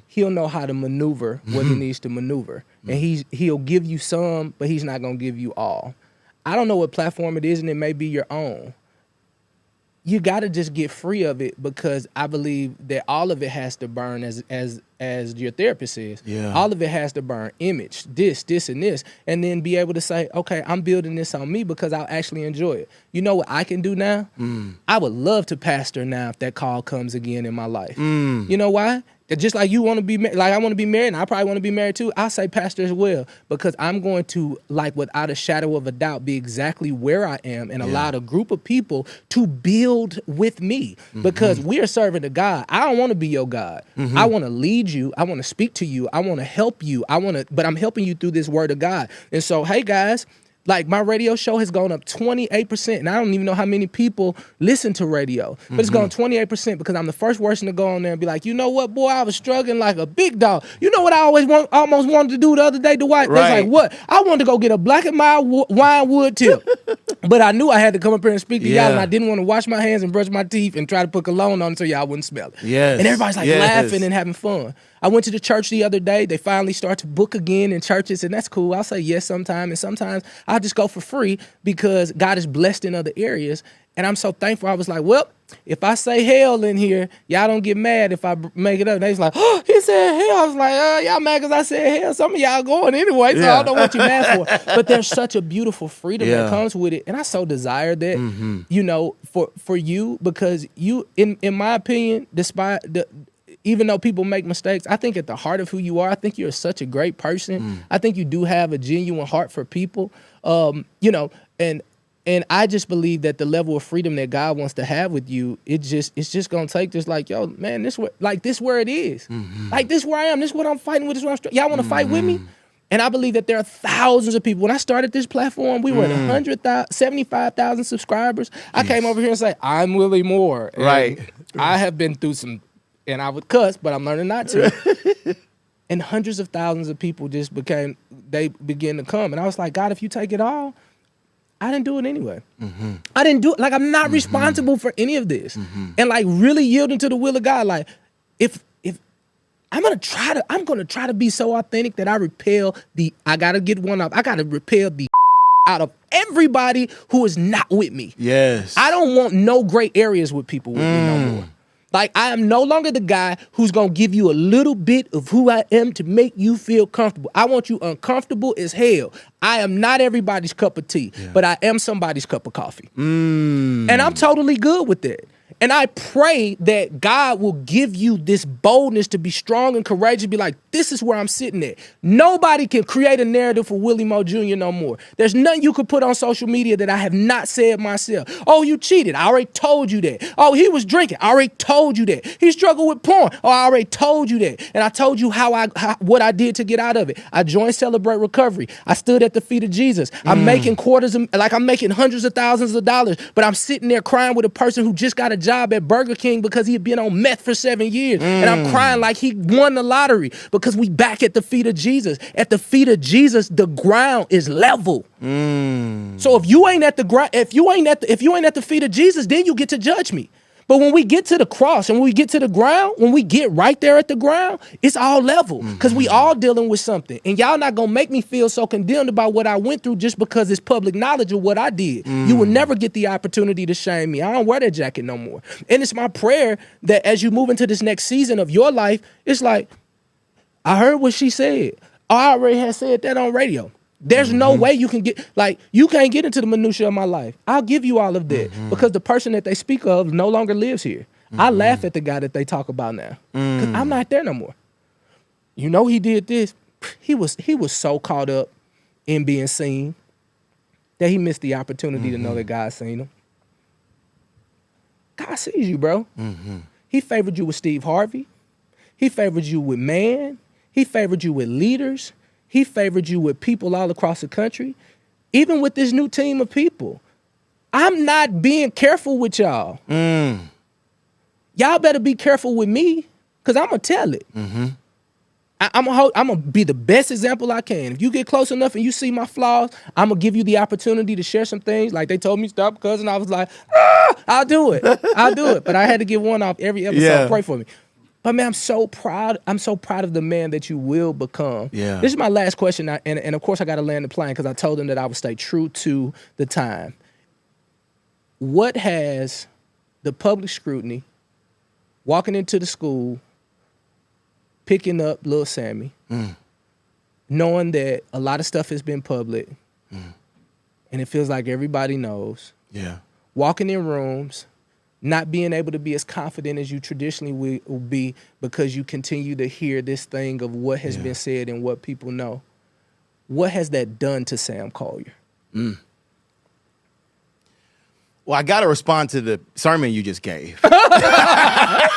He'll know how to maneuver what he needs to maneuver. And he'll give you some, but he's not going to give you all. I don't know what platform it is, and it may be your own. You got to just get free of it because I believe that all of it has to burn as your therapist says. All of it has to burn image, this, and this, and then be able to say, okay, I'm building this on me because I'll actually enjoy it. You know what I can do now? I would love to pastor now if that call comes again in my life. You know why? Just like you want to be, like I want to be married, and I probably want to be married too. I'll say pastor as well because I'm going to, like, without a shadow of a doubt, be exactly where I am and allow a group of people to build with me because we are serving to God. I don't want to be your God. I want to lead you. I want to speak to you. I want to help you. But I'm helping you through this word of God. And so, hey guys, like my radio show has gone up 28%, and I don't even know how many people listen to radio, but it's gone 28% because I'm the first person to go on there and be like, you know what, boy, I was struggling like a big dog. You know what I almost wanted to do the other day, Dwight? Right. It's like, what? I wanted to go get a Black and Mild wine wood tip, but I knew I had to come up here and speak to y'all, and I didn't want to wash my hands and brush my teeth and try to put cologne on so y'all wouldn't smell it. And everybody's like laughing and having fun. I went to the church the other day. They finally start to book again in churches, and that's cool. I'll say yes sometimes, and sometimes I'll just go for free because God is blessed in other areas. And I'm so thankful. I was like, well, if I say hell in here, y'all don't get mad if I make it up. And they was like, oh, he said hell. I was like, y'all mad because I said hell. Some of y'all going anyway, so I don't know what you're mad for. But there's such a beautiful freedom that comes with it. And I so desire that, you know, for you, because you, in my opinion, despite even though people make mistakes, I think at the heart of who you are, I think you're such a great person. I think you do have a genuine heart for people, you know, and I just believe that the level of freedom that God wants to have with you, it's just gonna take just like, yo, man, this where it is. Like this where I am, this is what I'm fighting with, this is what I'm y'all wanna fight with me? And I believe that there are thousands of people. When I started this platform, we were at 75,000 subscribers. I came over here and say, I'm Willie Moore. And Right. I have been through some, and I would cuss, but I'm learning not to. And hundreds of thousands of people they began to come. And I was like, God, if you take it all, I didn't do it anyway. I didn't do it. Like, I'm not responsible for any of this. And like really yielding to the will of God. Like, if I'm gonna try to be so authentic that I repel I gotta get one up. I gotta repel the out of everybody who is not with me. Yes. I don't want no gray areas with people with me no more. Like, I am no longer the guy who's gonna give you a little bit of who I am to make you feel comfortable. I want you uncomfortable as hell. I am not everybody's cup of tea, but I am somebody's cup of coffee. And I'm totally good with that. And I pray that God will give you this boldness to be strong and courageous, be like, this is where I'm sitting at. Nobody can create a narrative for Willie Moore Jr. no more. There's nothing you could put on social media that I have not said myself. Oh, you cheated. I already told you that. Oh, he was drinking. I already told you that. He struggled with porn. Oh, I already told you that. And I told you what I did to get out of it. I joined Celebrate Recovery. I stood at the feet of Jesus. I'm making I'm making hundreds of thousands of dollars, but I'm sitting there crying with a person who just got a job at Burger King because he had been on meth for 7 years. And I'm crying like he won the lottery because we back at the feet of Jesus. At the feet of Jesus, the ground is level. So if you ain't at the ground, if you ain't at the feet of Jesus, then you get to judge me. But when we get to the cross and when we get to the ground, when we get right there at the ground, it's all level because we all dealing with something. And y'all not going to make me feel so condemned about what I went through just because it's public knowledge of what I did. You will never get the opportunity to shame me. I don't wear that jacket no more. And it's my prayer that as you move into this next season of your life, it's like, I heard what she said. I already had said that on radio. There's no way you can you can't get into the minutia of my life. I'll give you all of that because the person that they speak of no longer lives here. I laugh at the guy that they talk about now because I'm not there no more. You know, he did this. He was so caught up in being seen that he missed the opportunity to know that God seen him. God sees you, bro. He favored you with Steve Harvey. He favored you with man. He favored you with leaders. He favored you with people all across the country, even with this new team of people. I'm not being careful with y'all. Y'all better be careful with me because I'm going to tell it. I'm going to be the best example I can. If you get close enough and you see my flaws, I'm going to give you the opportunity to share some things. Like they told me stop cussing. I was like, I'll do it. I'll do it. But I had to give one off every episode. Yeah. Pray for me. But man, I'm so proud. I'm so proud of the man that you will become. Yeah. This is my last question, and of course I got to land the plane because I told him that I would stay true to the time. What has the public scrutiny, walking into the school, picking up little Sammy, knowing that a lot of stuff has been public, and it feels like everybody knows. Yeah. Walking in rooms, not being able to be as confident as you traditionally will be because you continue to hear this thing of what has been said and what people know. What has that done to Sam Collier? Well, I got to respond to the sermon you just gave. That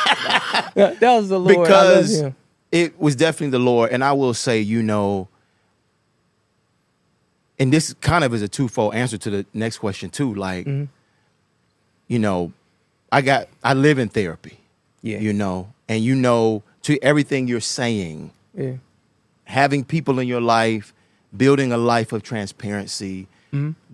was the Lord. Because it was definitely the Lord. And I will say, you know, and this kind of is a twofold answer to the next question too. Like, you know, I live in therapy, you know, and you know, to everything you're saying, having people in your life, building a life of transparency,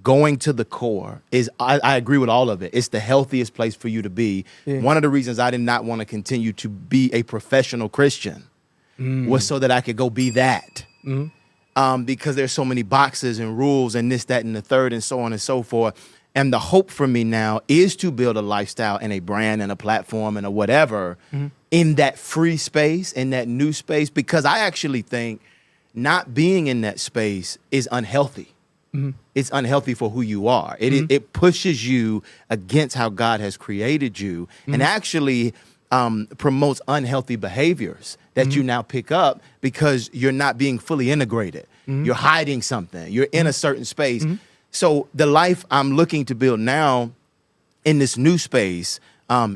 going to the core is, I agree with all of it. It's the healthiest place for you to be. One of the reasons I did not want to continue to be a professional Christian was so that I could go be that. Because there's so many boxes and rules and this, that, and the third and so on and so forth. And the hope for me now is to build a lifestyle and a brand and a platform and a whatever in that free space, in that new space, because I actually think not being in that space is unhealthy. It's unhealthy for who you are. It pushes you against how God has created you and actually promotes unhealthy behaviors that you now pick up because you're not being fully integrated. You're hiding something. You're in a certain space. So the life I'm looking to build now in this new space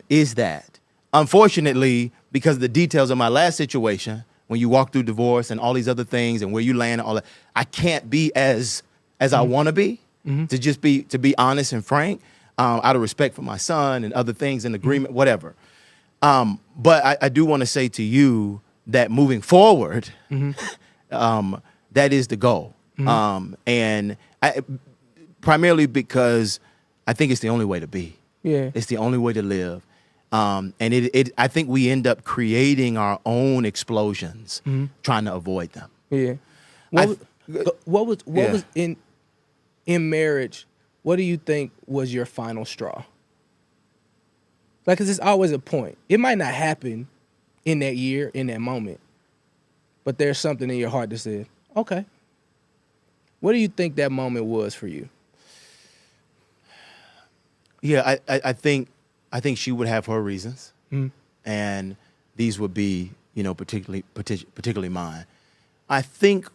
is that. Unfortunately, because of the details of my last situation, when you walk through divorce and all these other things and where you land and all that, I can't be as I want to be, to be honest and frank, out of respect for my son and other things and agreement, whatever. But I do want to say to you that moving forward, that is the goal. And primarily because I think it's the only way to be. Yeah. It's the only way to live. And I think we end up creating our own explosions, trying to avoid them. Yeah. What was in marriage? What do you think was your final straw? Like, 'cause it's always a point. It might not happen in that year, in that moment, but there's something in your heart that said, okay. What do you think that moment was for you? Yeah, I think she would have her reasons, and these would be, particularly mine. I think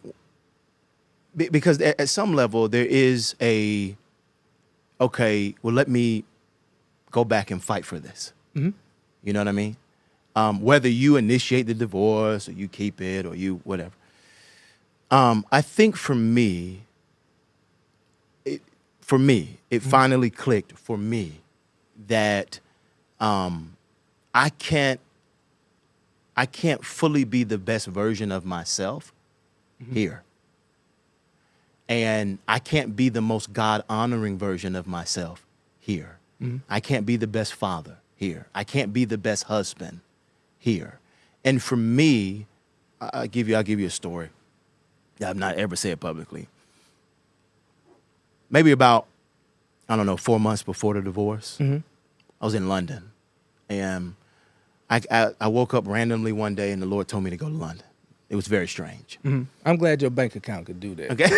because at some level there is okay, well, let me go back and fight for this. You know what I mean? Whether you initiate the divorce or you keep it or you whatever. I think for me, it finally clicked for me that I can't fully be the best version of myself here. And I can't be the most God-honoring version of myself here. I can't be the best father here. I can't be the best husband here. And for me, I'll give you a story that I've not ever said publicly. Maybe about, 4 months before the divorce, I was in London. And I woke up randomly one day and the Lord told me to go to London. It was very strange. I'm glad your bank account could do that. Okay.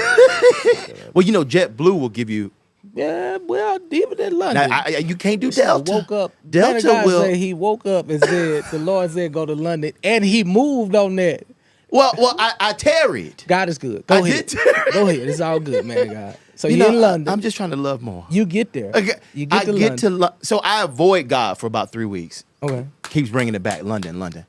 Well, JetBlue will give you. Yeah, well, even in London. Now, you can't do Delta. Woke up. Delta will. Say he woke up and said, the Lord said go to London, and he moved on that. Well, I tarried. God is good. Go ahead. Go ahead. It's all good, man, God. So you're in London. I'm just trying to love more. You get there. Okay. You get to London. So I avoid God for about 3 weeks. Okay. Keeps bringing it back, London.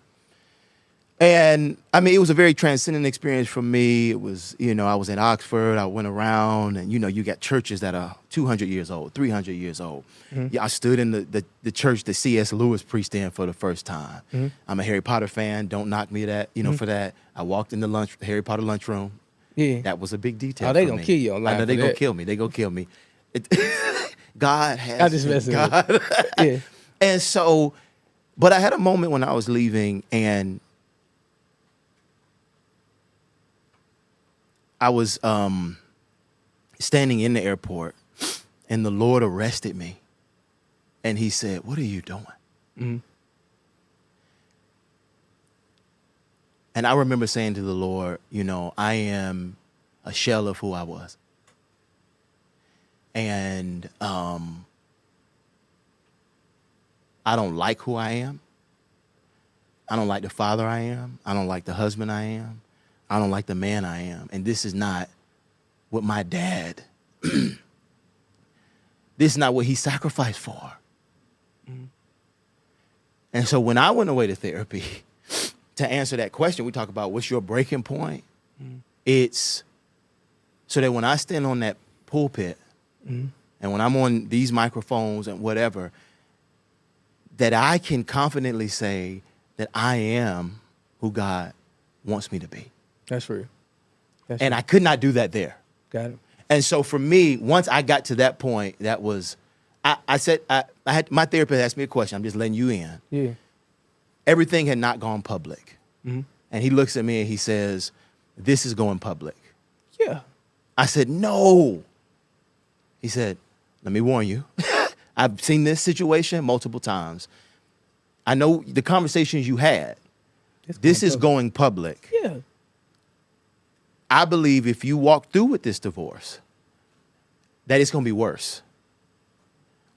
And it was a very transcendent experience for me. It was, I was in Oxford. I went around and, you got churches that are 200 years old, 300 years old. Yeah, I stood in the church that C.S. Lewis preached in for the first time. I'm a Harry Potter fan. Don't knock me for that. I walked in the Harry Potter lunchroom. Yeah. That was a big detail. Oh, they going to kill you online. I know they going to kill me. They going to kill me. God has. I just messing with you. Yeah. And so, but I had a moment when I was leaving and I was standing in the airport and the Lord arrested me and he said, "What are you doing?" And I remember saying to the Lord, I am a shell of who I was. And I don't like who I am. I don't like the father I am. I don't like the husband I am. I don't like the man I am. And this is not what my dad, this is not what he sacrificed for. And so when I went away to therapy, to answer that question, we talk about what's your breaking point. It's so that when I stand on that pulpit and when I'm on these microphones and whatever, that I can confidently say that I am who God wants me to be. That's real. And I could not do that there. Got it. And so for me, once I got to that point, that was, I said, I had my therapist asked me a question. I'm just letting you in. Yeah. Everything had not gone public. And he looks at me and he says, "This is going public." Yeah. I said, "No." He said, "Let me warn you. I've seen this situation multiple times. I know the conversations you had. This is going public. Yeah. I believe if you walk through with this divorce, that it's going to be worse.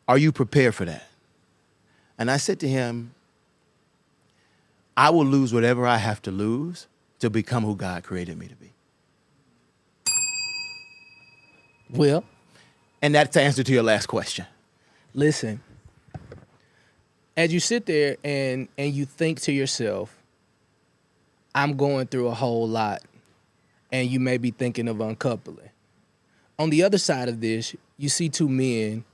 Are you prepared for that?" And I said to him, "I will lose whatever I have to lose to become who God created me to be." Well. And that's the answer to your last question. Listen, as you sit there and you think to yourself, I'm going through a whole lot, and you may be thinking of uncoupling. On the other side of this, you see two men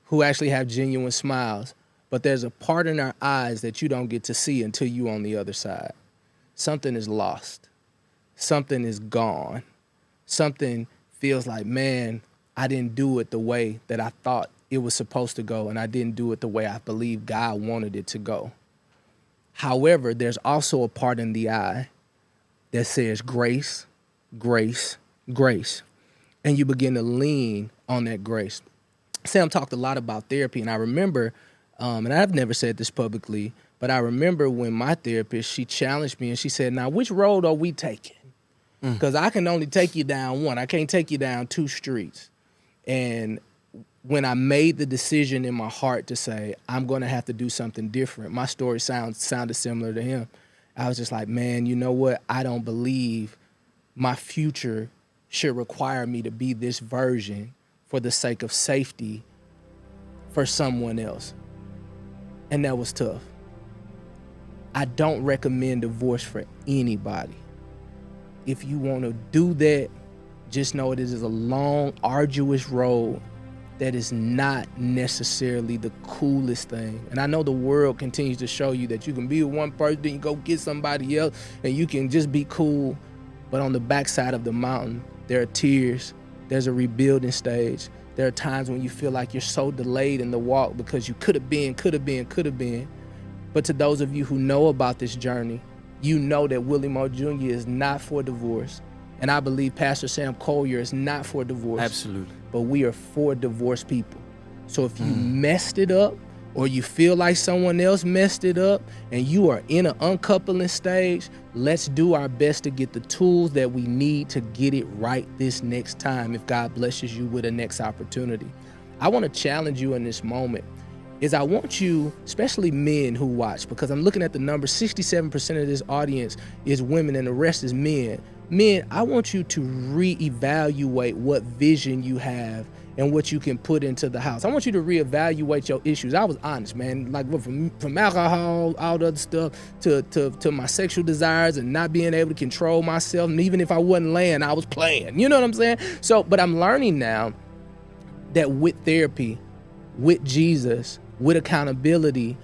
who actually have genuine smiles, but there's a part in our eyes that you don't get to see until you're on the other side. Something is lost. Something is gone. Something feels like, man, I didn't do it the way that I thought it was supposed to go, and I didn't do it the way I believe God wanted it to go. However, there's also a part in the eye that says grace, grace, grace. And you begin to lean on that grace. Sam talked a lot about therapy, and I remember, and I've never said this publicly, but I remember when my therapist, she challenged me and she said, now, which road are we taking? Because I can only take you down one. I can't take you down two streets. And when I made the decision in my heart to say, I'm going to have to do something different, my story sounded similar to him. I was just like, man, you know what? I don't believe my future should require me to be this version for the sake of safety for someone else. And that was tough. I don't recommend divorce for anybody. If you want to do that, just know it is a long, arduous road that is not necessarily the coolest thing. And I know the world continues to show you that you can be with one person, then you go get somebody else, and you can just be cool. But on the backside of the mountain, there are tears. There's a rebuilding stage. There are times when you feel like you're so delayed in the walk because you could have been. But to those of you who know about this journey, you know that Willie Moore Jr. is not for divorce. And I believe Pastor Sam Collier is not for divorce. Absolutely. But we are for divorced people. So if you messed it up, or you feel like someone else messed it up, and you are in an uncoupling stage, let's do our best to get the tools that we need to get it right this next time if God blesses you with a next opportunity. I want to challenge you in this moment. I want you, especially men who watch, because I'm looking at the numbers, 67% of this audience is women and the rest is men. Men, I want you to reevaluate what vision you have and what you can put into the house. I want you to reevaluate your issues. I was honest, man. Like from alcohol, all the other stuff, to my sexual desires and not being able to control myself. And even if I wasn't laying, I was playing. You know what I'm saying? So, but I'm learning now that with therapy, with Jesus, with accountability,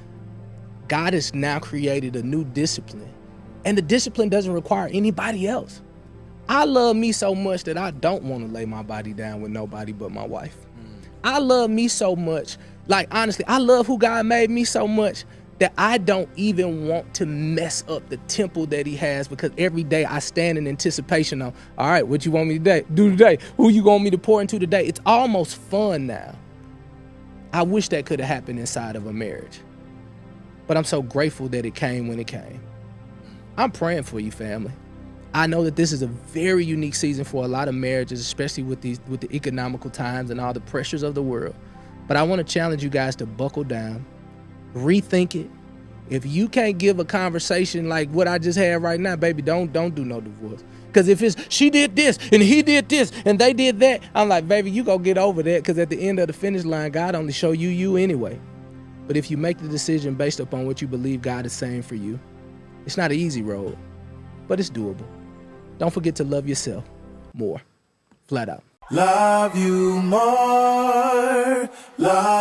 God has now created a new discipline. And the discipline doesn't require anybody else. I love me so much that I don't want to lay my body down with nobody but my wife. I love me so much. Like, honestly, I love who God made me so much that I don't even want to mess up the temple that he has, because every day I stand in anticipation of, all right, what you want me to do today? Who you want me to pour into today? It's almost fun now. I wish that could have happened inside of a marriage. But I'm so grateful that it came when it came. I'm praying for you, family. I know that this is a very unique season for a lot of marriages, especially with the economical times and all the pressures of the world. But I want to challenge you guys to buckle down, rethink it. If you can't give a conversation like what I just had right now, baby, don't do no divorce. Because if it's she did this and he did this and they did that, I'm like, baby, you go get over that, because at the end of the finish line, God only show you anyway. But if you make the decision based upon what you believe God is saying for you, it's not an easy road, but it's doable. Don't forget to love yourself more. Flat out. Love you more. Love